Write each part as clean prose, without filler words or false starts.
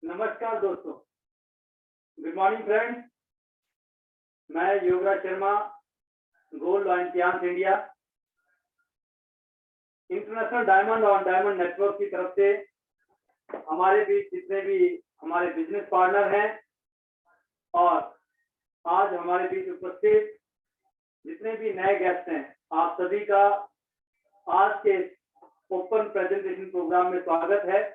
नमस्कार दोस्तों, good morning friends. मैं Yograj Sharma, Gold Lion Fiance India International Diamond और डायमंड नेटवर्क की तरफ से हमारे बीच जितने भी हमारे बिजनेस पार्टनर हैं और आज हमारे बीच उपस्थित जितने भी नए गेस्ट हैं, आप सभी का आज के ओपन प्रेजेंटेशन प्रोग्राम में स्वागत है।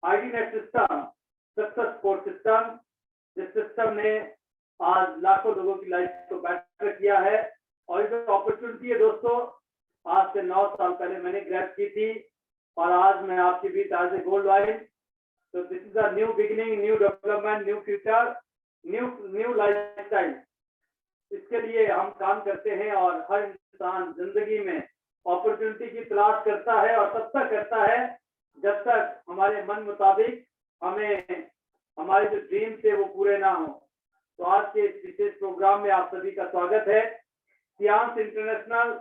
आईडीनेट सिस्टम सक्सेस सपोर्ट सिस्टम, जिस सिस्टम ने आज लाखों लोगों की लाइफ को बेटर किया है और ये जो अपॉर्चुनिटी है दोस्तों, आज से 9 साल पहले मैंने ग्रैब की थी और आज मैं आपके बीच आज ए गोल्ड लॉयन। तो this is a new beginning, new development, new future, new lifestyle. इसके लिए हम काम करते हैं और हर इंसान जिंदगी में अपॉर्चुनिटी की तलाश करता है और तब तक करता है जब तक हमारे मन मुताबिक हमें हमारे जो ड्रीम थे वो पूरे ना हो। तो आज के इस विशेष प्रोग्राम में आप सभी का स्वागत है। फियांस इंटरनेशनल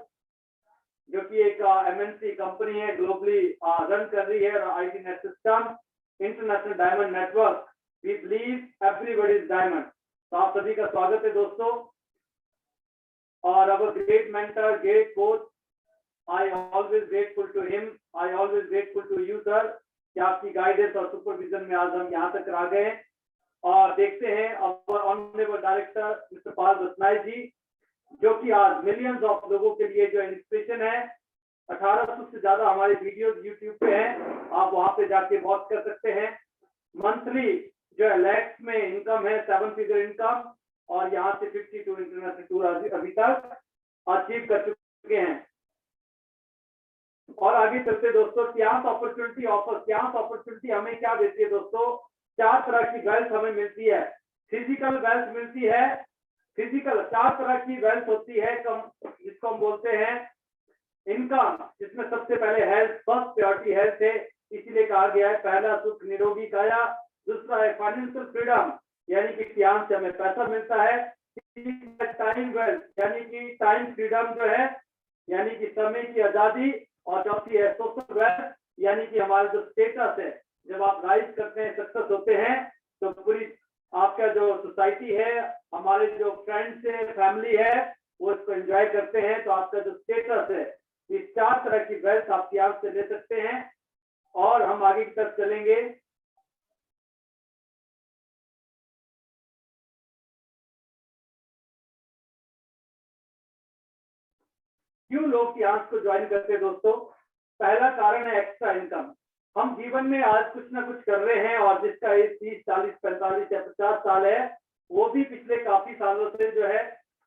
जो कि एक एमएनसी कंपनी है, ग्लोबली रन कर रही है, और IDNet system International Diamond Network, we believe everybody is diamond. तो आप सभी का स्वागत है दोस्तों। और our great mentor, great coach, I always grateful to him, I always grateful to you sir, कि आपकी गाइडेंस और सुपरविजन में आज हम यहाँ तक आ गए। और देखते हैं अवर ऑनरेबल डायरेक्टर मिस्टर पाल रत्नाई जी, जो कि आज मिलियंस ऑफ लोगों के लिए जो इंस्पिरेशन है। 1800 से ज्यादा हमारे वीडियोस यूट्यूब पे हैं, आप वहां पे जाके वॉच कर सकते हैं। मंथली जो है लैक्स में इनकम है, 7 फिगर इनकम, और यहाँ से 52 इंटरनेशनल टूर अभी तक अचीव कर चुके हैं। और आगे चलते दोस्तों, faience opportunity offer, faience opportunity हमें क्या देती है दोस्तों? 4 तरह की वेल्थ हमें मिलती है। फिजिकल वेल्थ मिलती है, फिजिकल 4 तरह की वेल्थ होती है जिसको हम बोलते हैं इनकम, जिसमें सबसे पहले हेल्थ, फर्स्ट प्रायोरिटी हेल्थ है, इसीलिए कहा गया है पहला सुख निरोगी काया। दूसरा है फाइनेंशियल फ्रीडम, यानी कि फियांस से हमें पैसा मिलता है। टाइम वेल्थ, यानी कि टाइम फ्रीडम जो है, यानी कि समय की आजादी। और चौथी है सोशल वेल्थ, यानी कि हमारा जो स्टेटस है, जब आप राइज करते हैं, सक्सेस होते हैं, तो पूरी आपका जो सोसाइटी है, हमारे जो फ्रेंड्स है, फैमिली है, वो इसको एंजॉय करते हैं। तो आपका जो स्टेटस है, इस 4 तरह की वेल्थ आप फियांस से ले सकते हैं। और हम आगे की तरफ चलेंगे। क्यों लोग फियांस को ज्वाइन करते हैं दोस्तों? पहला कारण है एक्स्ट्रा इनकम। हम जीवन में आज कुछ ना कुछ कर रहे हैं और जिसका एज 30, 40, 45 या 50 साल है, वो भी पिछले काफी सालों से जो है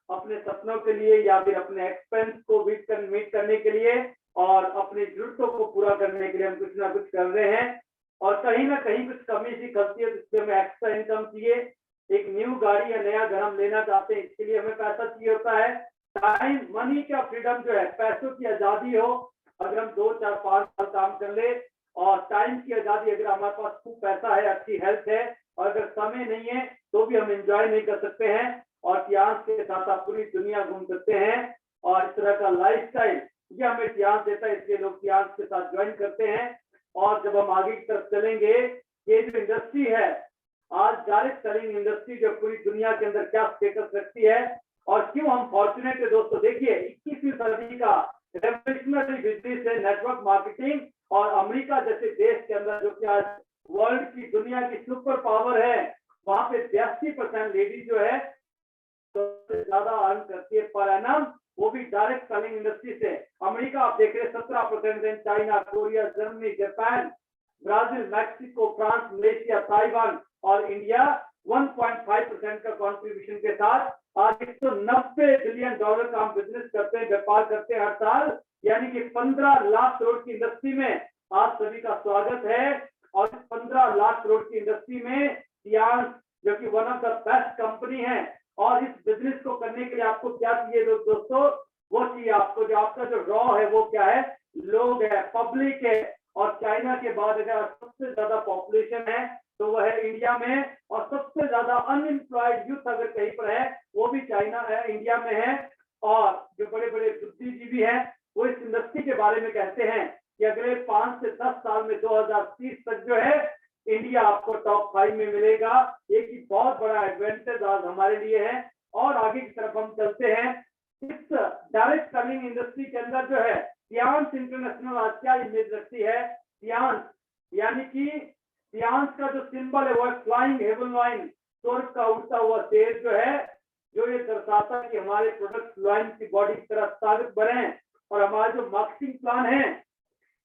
अपने सपनों के लिए या फिर अपने एक्सपेंस को मीट करने के लिए और अपनी जरूरतों को पूरा करने के लिए हम कुछ ना कुछ कर रहे हैं। और कहीं ना कहीं कुछ कमी सी खलती है, जिससे हमें एक्स्ट्रा इनकम चाहिए। एक न्यू गाड़ी या नया घर हम लेना चाहते हैं, इसके लिए हमें पैसा चाहिए होता है। टाइम, मनी का फ्रीडम जो है, पैसों की आजादी हो। अगर हम 2, 4, 5 साल काम कर ले, और टाइम की आजादी, अगर हमारे पास खूब पैसा है, अच्छी हेल्थ है, और अगर समय नहीं है तो भी हम एंजॉय नहीं कर सकते हैं। और फियांस के साथ आप पूरी दुनिया घूम सकते हैं। और इस तरह का लाइफस्टाइल ये हमें फियांस देता है, इसलिए लोग फियांस के साथ ज्वाइन करते हैं। और जब हम आगे की तरफ चलेंगे, ये जो इंडस्ट्री है आज, डायरेक्ट सेलिंग इंडस्ट्री, जो पूरी दुनिया के अंदर क्या स्टेटस रखती है और क्यों हम फॉर्चुनेट है दोस्तों। देखिए 21वीं सदी का रेवोल्यूशनरी बिजनेस है नेटवर्क मार्केटिंग, और अमेरिका जैसे देश के अंदर जो कि आज वर्ल्ड की दुनिया की सुपर पावर है, वहां पे 82% लेडीज जो है तो ज्यादा अर्न करती है पर एनम, वो भी डायरेक्ट सेलिंग इंडस्ट्री से। अमेरिका आप देख रहे हैं 17%, China, Korea, Germany, Japan, Brazil, Mexico, France, Malaysia, Taiwan और इंडिया 1.5% का कंट्रीब्यूशन के साथ आज 190 बिलियन डॉलर का हम बिजनेस करते हैं, व्यापार करते हैं हर साल। यानी कि 15 लाख करोड़ की इंडस्ट्री में आप सभी का स्वागत है। और 15 लाख करोड़ की इंडस्ट्री में फियांस, जो कि one of the best company है, और इस बिजनेस को करने के लिए आपको क्या चाहिए दोस्तों? वो चाहिए आपको, जो आपका जो रॉ है वो क्या है? लोग है, पब्लिक है। और चाइना के बाद अगर सबसे ज्यादा पॉपुलेशन है तो वह है इंडिया में, और सबसे ज्यादा अनएम्प्लॉयड यूथ अगर कहीं पर है वो भी चाइना है, इंडिया में है। और जो बड़े बड़े बुद्धिजीवी हैं वो इस इंडस्ट्री के बारे में कहते हैं कि अगले 5 से 10 साल में 2030 तक जो है इंडिया आपको टॉप 5 में मिलेगा। एक ही बहुत बड़ा एडवांटेज आज हमारे लिए है। और आगे की तरफ हम चलते हैं। इस डायरेक्ट सेलिंग इंडस्ट्री के अंदर जो है सियांस इंटरनेशनल आज क्या इमेज रखती है। सियांस यानी कि सियांस का जो सिंबल है वो है फ्लाइंग हेवन लाइन, स्वर्ग का उड़ता हुआ शेर जो है, जो ये दर्शाता है कि हमारे प्रोडक्ट लाइन की बॉडी की तरह साबित बने। और हमारा जो मार्केटिंग प्लान है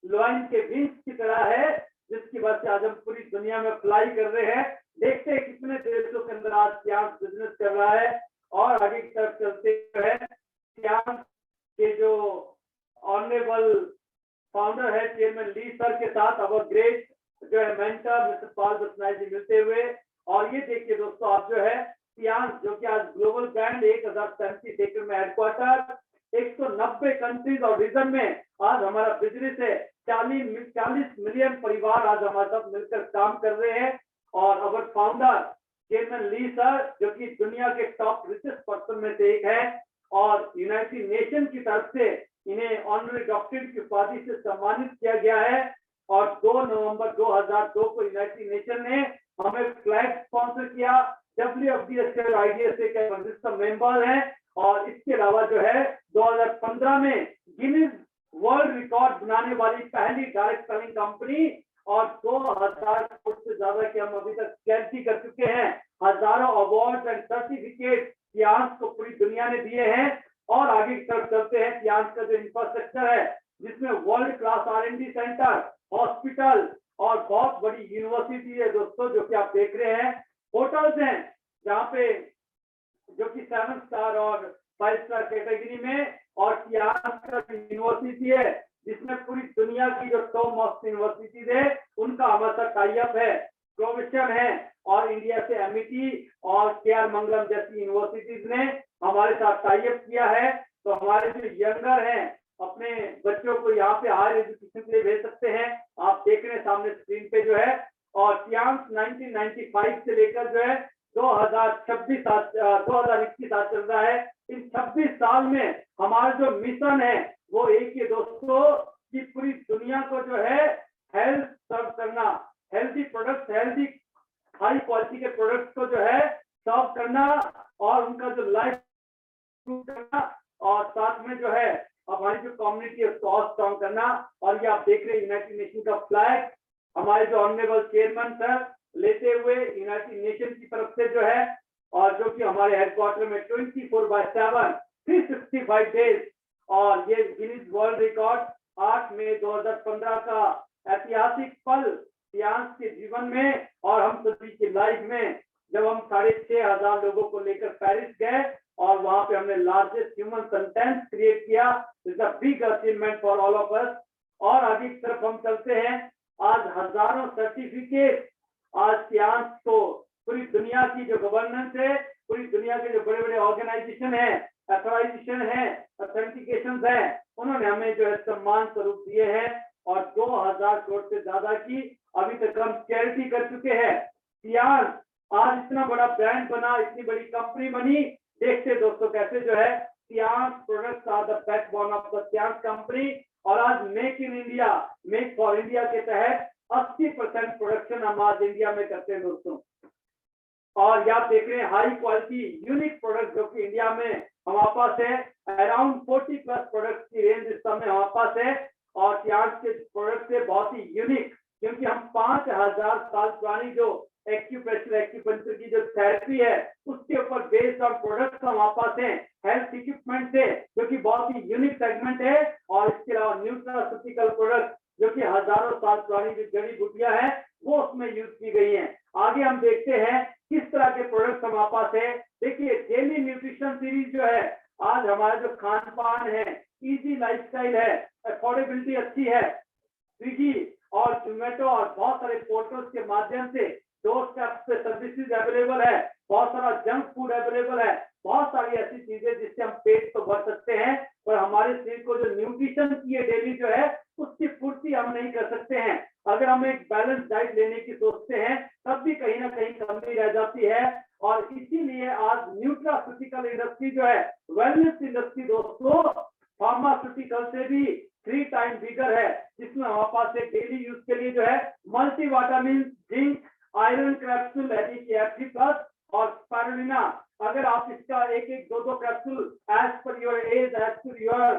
लाइन के विंग्स की तरह है, जिसकी वजह से आज हम पूरी दुनिया में फ्लाई कर रहे हैं। देखते हैं कितने देशों के अंदर आज सियांस बिजनेस कर रहा है। और आगे की तरफ चलते हैं। सियांस के जो ऑनरेबल फाउंडर है चेयरमैन ली सर के साथ अवर ग्रेट जो है मेंटर मिस्टर पाल बसनाई जी मिलते हुए। और ये देखिए दोस्तों, आप जो है सियांस जो कि आज ग्लोबल ब्रांड 1037 एकड़ में हेडक्वार्टर 190 कंट्रीज और रीजन में आज हमारा बिजनेस है। 40 मिलियन परिवार आज हमारे साथ मिलकर काम कर रहे हैं। और अवर फाउंडर चेयरमैन ली सर जो कि दुनिया के टॉप रिचेस्ट पर्सन में से एक है और यूनाइटेड नेशन की तरफ से इन्हें ऑनररी डॉक्टरेट की उपाधि से सम्मानित किया गया है। और 2 नवंबर 2002 को यूनाइटेड नेशन ने हमें फ्लैग स्पॉन्सर किया। WFDSA और IDSA के रजिस्टर मेंबर हैं। और इसके अलावा जो है 2015 में गिनीज वर्ल्ड रिकॉर्ड बनाने वाली पहली डायरेक्ट सेलिंग कंपनी और 2000 करोड़ से ज्यादा की हम अभी तक गारंटी कर चुके हैं। हजारों अवार्ड एंड सर्टिफिकेट सियांस को पूरी दुनिया ने दिए हैं। और आगे की तरफ चलते हैं। सियांस का जो इंफ्रास्ट्रक्चर है जिसमें world class R&D centre, hospital और बहुत बड़ी यूनिवर्सिटी है दोस्तों, जो कि आप देख रहे हैं। होटल्स हैं जहाँ पे जो कि 7 स्टार और 5 स्टार कैटेगरी में। और सियांस का यूनिवर्सिटी है जिसमें पूरी दुनिया की जो टॉप मोस्ट यूनिवर्सिटीज है उनका हमारे साथ टाई अप है। प्रोविजन है और इंडिया से MIT और KR मंगलम जैसी यूनिवर्सिटीज ने हमारे साथ टाई अप किया है। तो हमारे जो यंगर हैं अपने बच्चों को यहाँ पे हायर एजुकेशन के लिए भेज सकते हैं। आप देख रहे हैं सामने स्क्रीन पे जो है। और सियांस 1995 से लेकर जो है 2021 आज चल रहा है। इन 26 साल में हमारा जो मिशन है वो एक ही दोस्तों कि पूरी दुनिया को जो है हेल्थ सर्व करना, healthy products, healthy high quality के प्रोडक्ट्स को जो है सर्व करना और उनका जो लाइफ करना और साथ में जो है हमारी जो कम्युनिटी है उसको और स्ट्रॉन्ग करना। और ये आप देख रहे हैं यूनाइटेड नेशन का फ्लैग हमारे जो ऑनरेबल चेयरमैन सर लेते हुए यूनाइटेड नेशन की तरफ से जो है। और जो कि हमारे हेडक्वार्टर में 24/7 365 डेज। और ये गिनीज वर्ल्ड रिकॉर्ड 8 मई 2015 का ऐतिहासिक पल सियांस के जीवन में और हम सभी की लाइफ में, जब हम 6,500 लोगों को लेकर पेरिस गए और वहां पे हमने लार्जेस्ट ह्यूमन सेंटेंस क्रिएट किया। It's a big achievement for all of us. और आगे की तरफ हम चलते हैं। आज हजारों सर्टिफिकेट आज सियांस को पूरी दुनिया की जो गवर्नेंस है, पूरी दुनिया के जो बड़े बड़े ऑर्गेनाइजेशन है, अथॉराइजेशन है, ऑथेंटिकेशन है, उन्होंने हमें जो है सम्मान स्वरूप दिए हैं। और 2000 करोड़ से ज्यादा की अभी तक हम चैरिटी कर चुके हैं। सियांस आज इतना बड़ा ब्रांड बना, इतनी बड़ी कंपनी बनी। देखते दोस्तों कैसे जो है science products are the backbone of the science company. और आज make in India, make for India के तहत 80% प्रोडक्शन हम आज इंडिया में करते हैं दोस्तों। और आप देख रहे हैं हाई क्वालिटी यूनिक प्रोडक्ट जो कि इंडिया में हमारे पास है। अराउंड 40+ प्रोडक्ट्स की रेंज इस समय हमारे पास है। और सियांस के प्रोडक्ट है बहुत ही यूनिक, क्योंकि हम 5000 साल पुरानी जो एक्यूप्रेशर की जो थेरेपी है उसके ऊपर बेस्ड ऑन प्रोडक्ट्स हमारे पास है। हेल्थ इक्विपमेंट से जो कि बहुत ही यूनिक सेगमेंट है। और इसके अलावा न्यूट्रास्यूटिकल प्रोडक्ट जो कि हजारों साल पुरानी जो जड़ी बूटियां हैं वो उसमें यूज की गई हैं। आगे हम देखते हैं किस तरह के प्रोडक्ट्स हमारे पास है। देखिए डेली न्यूट्रिशन सीरीज जो है, आज हमारा जो खान पान है, इजी लाइफस्टाइल है, अफोर्डेबिलिटी अच्छी है। स्विगी और जोमेटो और बहुत सारे पोर्टल्स के माध्यम से डोर स्टेप पे सर्विसेज अवेलेबल है। बहुत सारा जंक फूड अवेलेबल है। बहुत सारी ऐसी चीजें जिससे हम पेट तो भर सकते हैं, पर हमारे शरीर को जो न्यूट्रिशन की डेली जो है उसकी पूर्ति हम नहीं कर सकते हैं। अगर हम एक बैलेंस डाइट लेने की सोचते हैं तब भी कहीं ना कहीं कमी रह जाती है। और इसीलिए आज न्यूट्रास्यूटिकल इंडस्ट्री जो है, वेलनेस इंडस्ट्री दोस्तों, फार्मास्यूटिकल से भी 3 टाइम बिगर है, जिसमें हमारे पास एक डेली यूज के लिए जो है multivitamin, zinc, iron capsule A D plus और स्पारुलिना। अगर आप इसका एक एक दो capsule as per your age, as per your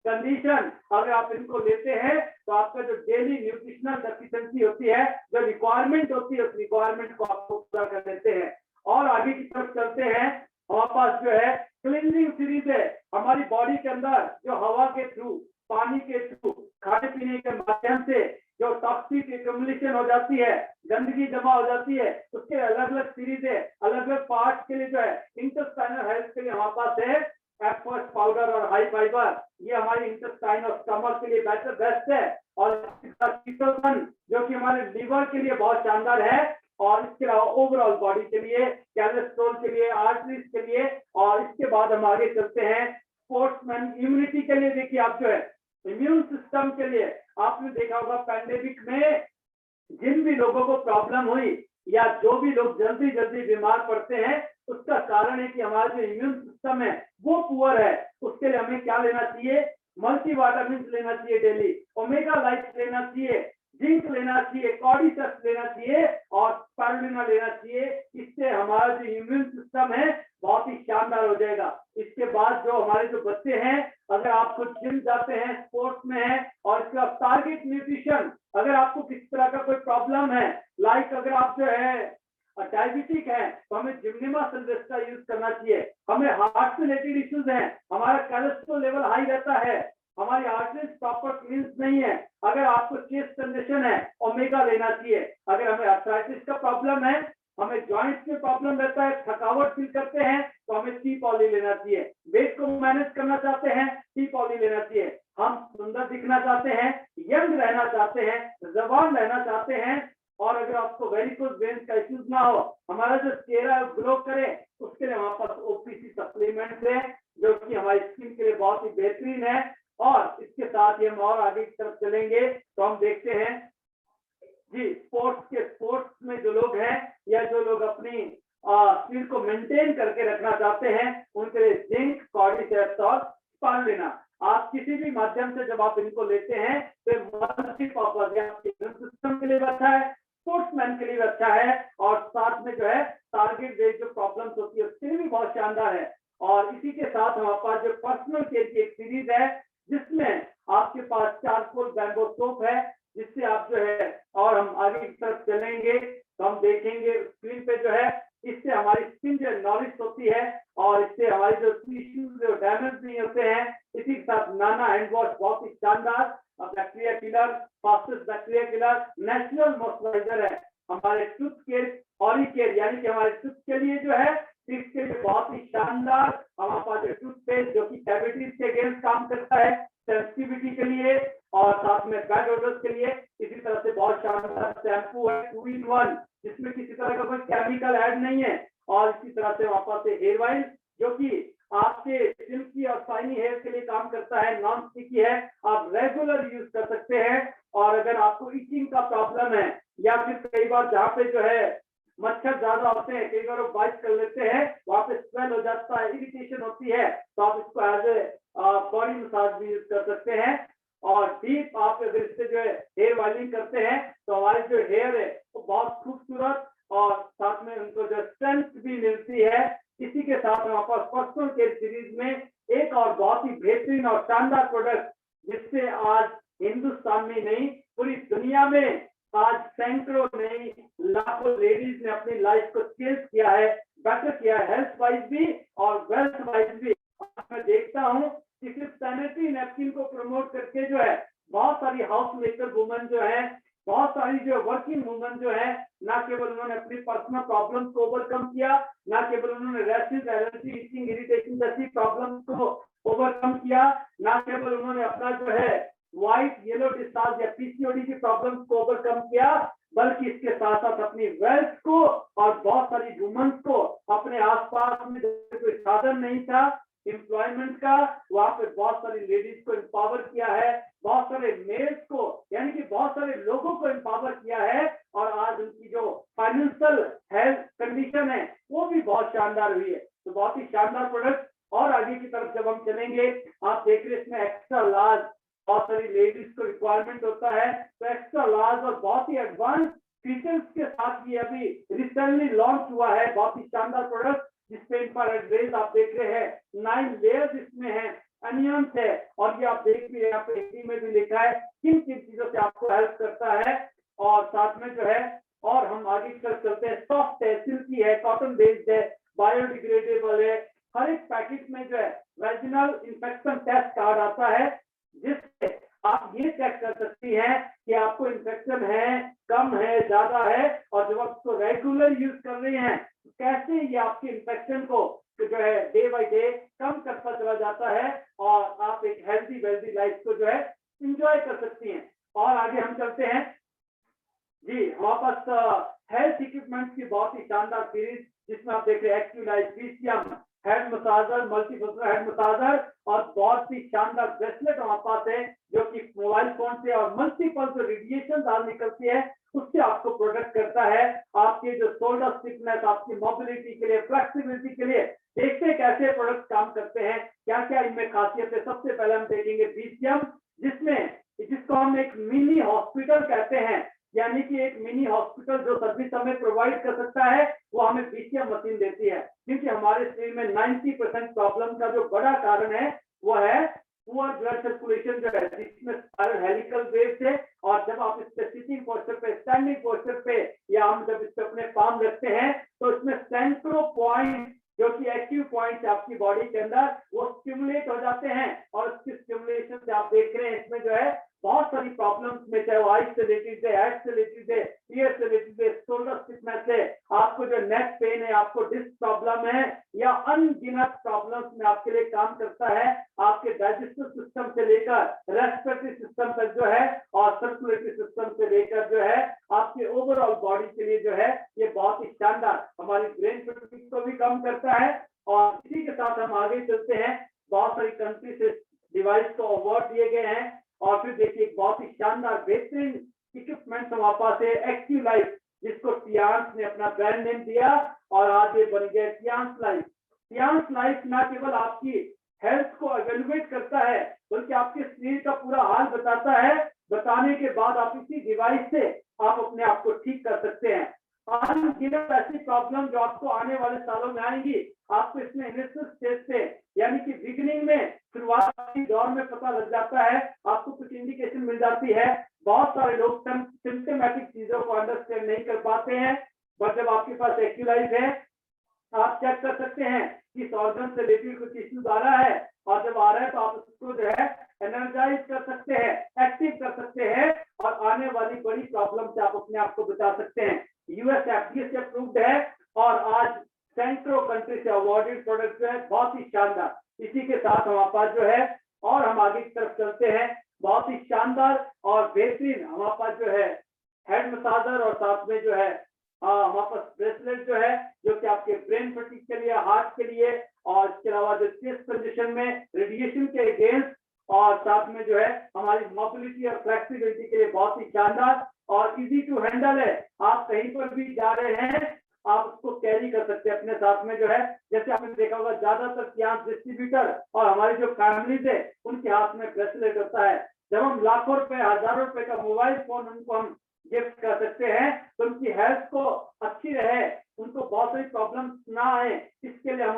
condition अगर आप इनको लेते हैं तो आपका जो डेली न्यूट्रिशनल डेफिशिएंसी होती है, जो रिक्वायरमेंट होती है, उस रिक्वायरमेंट को आपको पूरा कर देते हैं। और आगे की तरफ चलते हैं, हमारे पास जो है क्लीनिंग सीरीज है। हमारी बॉडी के अंदर जो हवा के थ्रू, पानी के थ्रू, खाने पीने के माध्यम से जो टॉक्सिक एक्युमुलेशन हो जाती है, गंदगी जमा हो जाती है, उसके अलग अलग सीरीज है। अलग अलग पार्ट के लिए जो है इंटेस्टाइनल हेल्थ के लिए हमारे पास है एफर्ट पाउडर और हाई फाइबर। ये हमारी इंटेस्टाइन और स्टमक के लिए बेस्ट है। और जो कि हमारे लिवर के लिए बहुत शानदार है। और इसके अलावा ओवरऑल बॉडी के लिए, कोलेस्ट्रॉल के लिए, आर्टरीज के लिए। और इसके बाद हम आगे चलते हैं स्पोर्ट्समैन इम्यूनिटी के लिए। देखिए आप जो है इम्यून सिस्टम के लिए आपने देखा होगा पैंडेमिक में जिन भी लोगों को प्रॉब्लम हुई या जो भी लोग जल्दी जल्दी बीमार पड़ते हैं, उसका कारण है कि हमारा जो इम्यून सिस्टम है वो पुअर है। उसके लिए हमें क्या लेना चाहिए? मल्टीविटामिन लेना चाहिए डेली, ओमेगा लाइट लेना चाहिए, जिंक लेना चाहिए, कॉर्डिसेप्स लेना चाहिए और स्पारुलिना लेना चाहिए। इससे हमारा जो इम्यून सिस्टम है बहुत ही शानदार हो जाएगा। इसके बाद जो हमारे जो बच्चे हैं, अगर आप कुछ जिम जाते हैं, स्पोर्ट्स में है और इसका टारगेट न्यूट्रिशन, अगर आपको किस तरह का कोई प्रॉब्लम है, लाइक अगर आप जो है डायबिटिक है तो हमें जिम्निमा सिल्वेस्ट्रा यूज करना चाहिए। हमें हार्ट से रिलेटेड इश्यूज हैं, हमारा कोलेस्ट्रॉल लेवल हाई रहता है, हमारी आर्टरीज प्रॉपर क्लींस नहीं है, अगर आपको चेस्ट कंडीशन है, ओमेगा लेना चाहिए। अगर हमें आर्थराइटिस का प्रॉब्लम है, हमें जॉइंट्स में प्रॉब्लम रहता है, थकावट फील करते हैं, तो हमें टी पॉली लेना चाहिए। वेट को मैनेज करना चाहते हैं, टी पॉली लेना चाहिए। हम सुंदर दिखना चाहते हैं, यंग रहना चाहते हैं, जवान रहना चाहते हैं, और अगर आपको वेरिकोज वेन्स का इश्यूज ना हो, हमारा जो चेहरा ग्लो करे, उसके लिए हमारे पास ओपीसी सप्लीमेंट्स है जो कि हमारी स्किन के लिए बहुत ही बेहतरीन है। और इसके साथ ही हम और आगे की तरफ चलेंगे तो हम देखते हैं जी स्पोर्ट्स में जो लोग हैं या जो लोग अपनी स्किन को मेंटेन करके रखना चाहते हैं, उनके लिए जिंक, कॉर्डिसेप्स और स्पारुलिना। आप किसी भी माध्यम से जब आप इनको लेते हैं तो मल्टीपर्पज आपके सिस्टम के लिए अच्छा है, स्पोर्ट्समैन के लिए अच्छा है, और साथ में जो है टारगेट बेस्ड जो प्रॉब्लम्स होती है उसके लिए भी बहुत शानदार है। और इसी के साथ हमारे पास जो पर्सनल केयर की एक सीरीज है जिसमें आपके पास चारकोल बैम्बो सोप है, जिससे आप जो है, और हम आगे की तरफ चलेंगे तो हम देखेंगे स्क्रीन पे जो है, इससे हमारी स्किन जो नॉरिश होती है और इससे हमारे जो टिश्यूज जो डैमेज नहीं होते हैं। इसी के साथ नाना हैंड वॉश बहुत ही शानदार bacteria killer, fastest bacteria killer, natural moisturiser है। हमारे टूथ केयर और केयर यानी कि हमारे टूथ के लिए जो है, इसके लिए बहुत ही शानदार हमारे पास टूथपेस्ट जो कि कैविटीज के अगेंस्ट काम करता है, सेंसिटिविटी के लिए और साथ में बैड ओडर्स के लिए। इसी तरह से बहुत शानदार शैम्पू है 2 in 1 जिसमें किसी तरह का कोई केमिकल ऐड नहीं है। और इसी तरह से हमारे पास हेयर ऑयल जो कि आपके सिल्की और शाइनी हेयर के लिए काम करता है, नॉन स्टिकी है, आप रेगुलर यूज कर सकते हैं। और अगर आपको इचिंग का प्रॉब्लम है या फिर कई बार जहाँ पे जो है मच्छर ज्यादा होते हैं, कई बार वो बाइट कर लेते हैं, वहां पे स्वेल हो जाता है, इरिटेशन होती है, तो आप इसको एज ए बॉडी मसाज भी यूज कर सकते हैं। और डीप आप अगर इससे जो है हेयर ऑयलिंग करते हैं तो हमारे जो हेयर है वो बहुत खूबसूरत और साथ में उनको जो स्ट्रेंथ भी मिलती है। इसी के साथ हमारे पास पर्सनल केयर सीरीज में एक और बहुत ही बेहतरीन और शानदार प्रोडक्ट, जिससे आज हिंदुस्तान में नहीं पूरी दुनिया में आज सैकड़ों नहीं लाखों लेडीज ने अपनी लाइफ को चेंज किया है, बेटर किया है, हेल्थ वाइज भी और वेल्थ वाइज भी। मैं देखता हूँ कि सिर्फ सैनिटरी नैपकिन को प्रमोट करके जो है बहुत सारी हाउस मेकर वुमेन जो है, बहुत सारी जो वर्किंग वुमेन जो है, ना केवल उन्होंने अपनी पर्सनल प्रॉब्लम्स को ओवरकम किया, ना केवल उन्होंने रैशेस, एलर्जी, इचिंग, इरिटेशन जैसी प्रॉब्लम्स को ओवरकम किया, ना केवल उन्होंने अपना जो है व्हाइट येलो डिस्चार्ज या पीसीओडी की प्रॉब्लम्स को ओवरकम किया, बल्कि इसके साथ साथ अपनी वेल्थ को और बहुत सारी वुमेन्स को अपने आसपास में कोई साधन नहीं था एम्प्लॉयमेंट का, वहां पे बहुत सारी लेडीज को एम्पावर किया है, बहुत सारे मेल्स को यानी कि बहुत सारे लोगों को एम्पावर किया है, और आज उनकी जो फाइनेंशियल हेल्थ कंडीशन है वो भी बहुत शानदार हुई है। तो बहुत ही शानदार प्रोडक्ट। और आगे की तरफ जब हम चलेंगे, आप देख रहे हैं इसमें एक्स्ट्रा लार्ज बहुत सारी लेडीज को रिक्वायरमेंट होता है, तो एक्स्ट्रा लार्ज और बहुत ही एडवांस फीचर्स के साथ ये अभी रिसेंटली लॉन्च हुआ है, बहुत ही शानदार प्रोडक्ट जिसपे इंफ्रारेड रेज आप देख रहे हैं, 9 लेयर्स इसमें है, अनियंस है, और ये आप देख रहे हैं यहाँ पे हिंदी में भी लिखा है किन किन चीजों से आपको हेल्प करता है। और साथ में जो है और हम आगे चलते हैं, सॉफ्ट है, सिल्की है, कॉटन बेस्ड है, बायोडिग्रेडेबल है। हर एक पैकेट में जो है वेजिनल इंफेक्शन टेस्ट कार्ड आता है जिससे आप ये चेक कर सकती हैं कि आपको इंफेक्शन है, कम है, ज्यादा है, और जब आप इसको रेगुलर यूज कर रही हैं कैसे ये आपके इंफेक्शन को जो है डे बाय डे कम करता चला जाता है और आप एक हेल्दी वेल्दी लाइफ को जो है इंजॉय कर सकती हैं। और आगे हम चलते हैं जी, हमारे पास हेल्थ इक्विपमेंट की बहुत ही शानदार सीरीज जिसमें आप देख रहे हैं एक्टिवलाइज PCM head massager, multifunctional head massager, और बहुत ही शानदार ब्रेसलेट हमारे पास है जो कि मोबाइल फोन से और मल्टीपल जो रेडिएशन दाल निकलती है उससे आपको प्रोटेक्ट करता है। आपके जो शोल्डर स्टिफनेस, आपकी मोबिलिटी के लिए, फ्लेक्सिबिलिटी के लिए देखते हैं कैसे प्रोडक्ट काम करते हैं, क्या क्या इनमें खासियत है। सबसे पहले हम देखेंगे पीसीएम, जिसको हम एक मिनी हॉस्पिटल कहते हैं, यानी कि एक मिनी हॉस्पिटल जो सर्विस हमें प्रोवाइड कर सकता है वो हमें पीसीएम मशीन देती है, क्योंकि हमारे शरीर में 90% प्रॉब्लम का जो बड़ा कारण है वो है पुअर ब्लड सर्कुलेशन जो है, जिसमें स्पाइरल हेलिकल वेव्स है। और जब आप इस पे सिटिंग पोस्चर पे, स्टैंडिंग पोस्चर पे, या हम जब इस पे अपने पाम रखते हैं तो इसमें सेंट्रो पॉइंट जो कि एक्टिव पॉइंट आपकी बॉडी के अंदर वो स्टिमुलेट हो जाते हैं, और उसकी स्टिमुलेशन से आप देख रहे हैं इसमें जो है बहुत सारी प्रॉब्लम्स में, चाहे वो आइज से रिलेटेड है, हेड से रिलेटेड है, ईयर से रिलेटेड है, शोल्डर स्टिफनेस है, आपको जो नेक पेन है, आपको डिस्क प्रॉब्लम है, या अनगिनत प्रॉब्लम्स में आपके लिए काम करता है। आपके डाइजेस्टिव सिस्टम से लेकर रेस्पिरेटरी सिस्टम तक जो है और सर्कुलेटरी सिस्टम से लेकर जो है आपके ओवरऑल बॉडी के लिए जो है ये बहुत ही शानदार हमारी ब्रेन फटीग को भी कम करता है। और इसी के साथ हम आगे चलते हैं, बहुत सारी कंट्री से डिवाइस को अवार्ड दिए गए हैं। और फिर देखिए बहुत ही शानदार बेहतरीन इक्विपमेंट हमारे पास है, एक्टिव लाइफ, जिसको टियांस ने अपना ब्रांड नेम दिया और आज ये बन गया टियांस लाइफ। टियांस लाइफ न केवल आपकी हेल्थ को एवेलुएट करता है बल्कि आपके शरीर का पूरा हाल बताता है। बताने के बाद आप इसी डिवाइस से आप अपने आप को ठीक कर सकते हैं। अनगिनत ऐसी प्रॉब्लम जो आपको आने वाले सालों में आएंगी, आपको इसमें इनिशियल स्टेज से, यानी कि बिगिनिंग में, शुरुआती दौर में पता लग जाता है, आपको कुछ इंडिकेशन मिल जाती है। बहुत सारे लोग सिम्टोमेटिक चीजों को अंडरस्टैंड नहीं कर पाते हैं, बट जब आपके पास एक्टिवलाइज है आप चेक कर सकते हैं कि इस ऑर्गन से रिलेटेड कुछ इश्यूज आ रहा है, और जब आ रहा है तो आप उसको जो है एनर्जाइज कर सकते हैं, एक्टिव कर सकते हैं, और आने वाली बड़ी प्रॉब्लम से आप अपने आप को बचा सकते हैं। यूएस एफडीए से अप्रूव्ड है और आज सेंट्रो कंट्री से अवार्डेड प्रोडक्ट जो है बहुत ही शानदार। इसी के साथ हमारे पास जो है, और हम आगे की तरफ चलते हैं, बहुत ही शानदार और बेहतरीन हमारे पास जो है हेड मसाजर, और साथ में जो है हमारे पास ब्रेसलेट जो है जो कि आपके ब्रेन फटीग के लिए, हार्ट के लिए, और इसके अलावा जो चेस्ट कंडीशन में रेडिएशन के अगेंस्ट, और साथ में जो है हमारी मोबिलिटी और फ्लेक्सिबिलिटी के लिए बहुत ही शानदार और इजी टू हैंडल है। आप कहीं पर भी जा रहे हैं आप उसको कैरी कर सकते हैं अपने साथ में जो है। जैसे आपने देखा होगा ज्यादातर यहाँ डिस्ट्रीब्यूटर और हमारी जो फैमिलीज है उनके हाथ में ब्रेसलेट होता है। जब हम लाखों रुपए, हजारों रुपए का मोबाइल फोन उनको हम गिफ्ट कर सकते हैं तो उनकी हेल्थ को अच्छी रहे, उनको बहुत सारी प्रॉब्लम ना आए, इसके लिए हम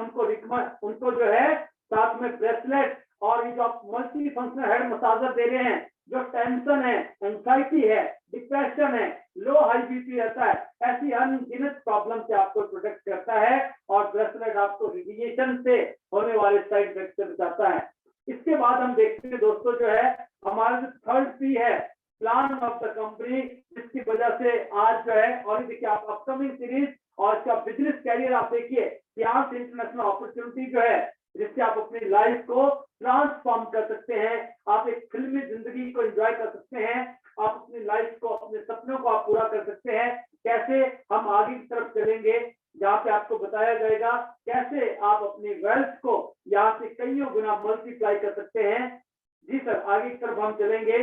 उनको जो है साथ में ब्रेसलेट और ये जो आप मल्टी फंक्शनल हेड मसाजर दे रहे हैं, जो टेंशन है, एंजाइटी है, डिप्रेशन है, लो हाई बीपी रहता है, ऐसी अनगिनत प्रॉब्लम से आपको प्रोटेक्ट करता है। और ब्रेसलेट आपको रेडिएशन से होने वाले साइड इफेक्ट से बचाता है। इसके बाद हम देखते हैं दोस्तों जो है हमारा जो थर्ड पी है, प्लान ऑफ द कंपनी, जिसकी वजह से आज जो है, और देखिए आप अपकमिंग सीरीज और इसका बिजनेस कैरियर आप देखिए, यहाँ से इंटरनेशनल अपॉर्चुनिटी जो है जिससे आप अपनी लाइफ को ट्रांसफॉर्म कर सकते हैं, आप एक फिल्मी जिंदगी को एंजॉय कर सकते हैं, आप अपनी लाइफ को, अपने सपनों को आप पूरा कर सकते हैं। कैसे, हम आगे की तरफ चलेंगे जहाँ पे आपको बताया जाएगा कैसे आप अपनी वेल्थ को यहाँ से कईयों गुना मल्टीप्लाई कर सकते हैं। जी सर, आगे की तरफ हम चलेंगे।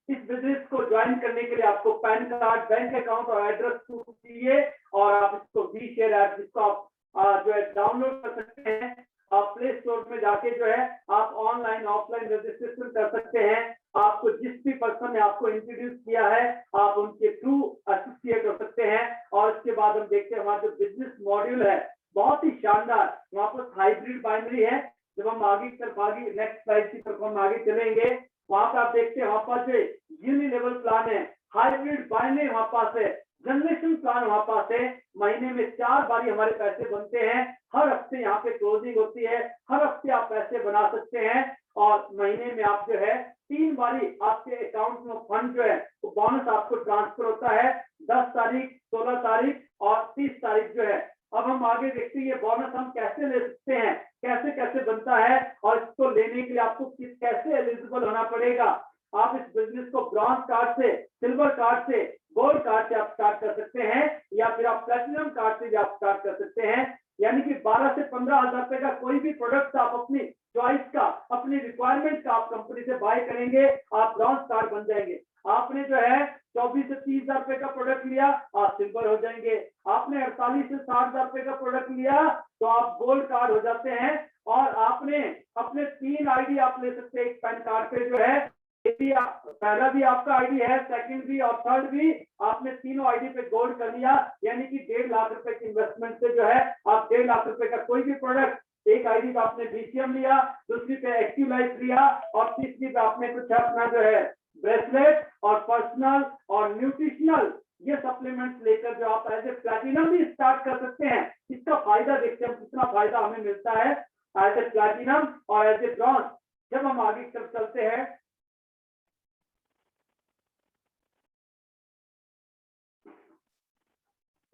इस बिजनेस को ज्वाइन करने के लिए आपको पैन कार्ड, बैंक अकाउंट और एड्रेस प्रूफ चाहिए, और आप इसको वी शेयर ऐप जिसको आप जो है डाउनलोड कर सकते हैं। प्ले स्टोर में जाके जो है आप ऑनलाइन ऑफलाइन रजिस्ट्रेशन कर सकते हैं। आपको जिस भी पर्सन ने आपको इंट्रोड्यूस किया है आप उनके थ्रू एसोसिएट हो सकते हैं। और उसके बाद हम देखते हैं हमारा जो बिजनेस मॉड्यूल है बहुत ही शानदार, वहां पर हाइब्रिड बाइनरी है। जब हम आगे नेक्स्ट स्लाइड की तरफ हम आगे चलेंगे, वहां पर आप देखते हैं वहां पर जो यूनि लेवल प्लान है, हाइब्रिड बाइनरी वहां पास है, जनरेशन प्लान वहां पास है। महीने में 4 बारी हमारे पैसे बनते हैं, हर हफ्ते यहाँ पे क्लोजिंग होती है, हर हफ्ते आप पैसे बना सकते हैं। और महीने में आप जो है 3 बारी आपके अकाउंट में फंड जो है वो बोनस आपको ट्रांसफर होता है, 10 तारीख, 16 तारीख और 30 तारीख जो है। अब हम आगे देखते हैं ये बोनस हम कैसे ले सकते हैं, कैसे कैसे बनता है और इसको लेने के लिए आपको कैसे एलिजिबल होना पड़ेगा। आप इस बिजनेस को ब्रॉन्ज कार्ड से, सिल्वर कार्ड से, गोल्ड कार्ड से आप स्टार्ट कर सकते हैं या फिर आप प्लेटिनम कार्ड से भी आप स्टार्ट कर सकते हैं। यानी कि 12 से 15 हजार रुपए का कोई भी प्रोडक्ट आप अपनी चॉइस का, अपनी रिक्वायरमेंट का आप कंपनी से बाय करेंगे, आप ब्रॉन्ज कार्ड बन जाएंगे। आपने जो है 24 से 30 हजार रुपए का प्रोडक्ट लिया, आप सिल्वर हो जाएंगे। आपने 48 से 60 हजार रुपए का प्रोडक्ट लिया तो आप गोल्ड कार्ड हो जाते हैं। और आपने अपने 3 आईडी आप ले सकते हैं एक पैन कार्ड पे जो है, पहला भी आपका आईडी है, सेकंड भी और थर्ड भी, आपने तीनों आईडी पे गोल्ड कर लिया। यानी कि 1.5 लाख रुपए की इन्वेस्टमेंट से जो है आप 1.5 लाख रुपए का कोई भी प्रोडक्ट, एक आईडी पे आपने बीसीएम लिया, दूसरी पे एक्टिव लाइफ लिया और तीसरी पे आपने कुछ अपना जो है ब्रेसलेट और पर्सनल और न्यूट्रिशनल ये सप्लीमेंट्स लेकर जो आप एज ए प्लैटिनम भी स्टार्ट कर सकते हैं। इसका फायदा देखते हैं कितना फायदा हमें मिलता है एज ए प्लैटिनम और एज ए ब्रॉन्ज। जब हम आगे की तरफ चलते हैं,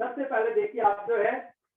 सबसे पहले देखिए आप जो है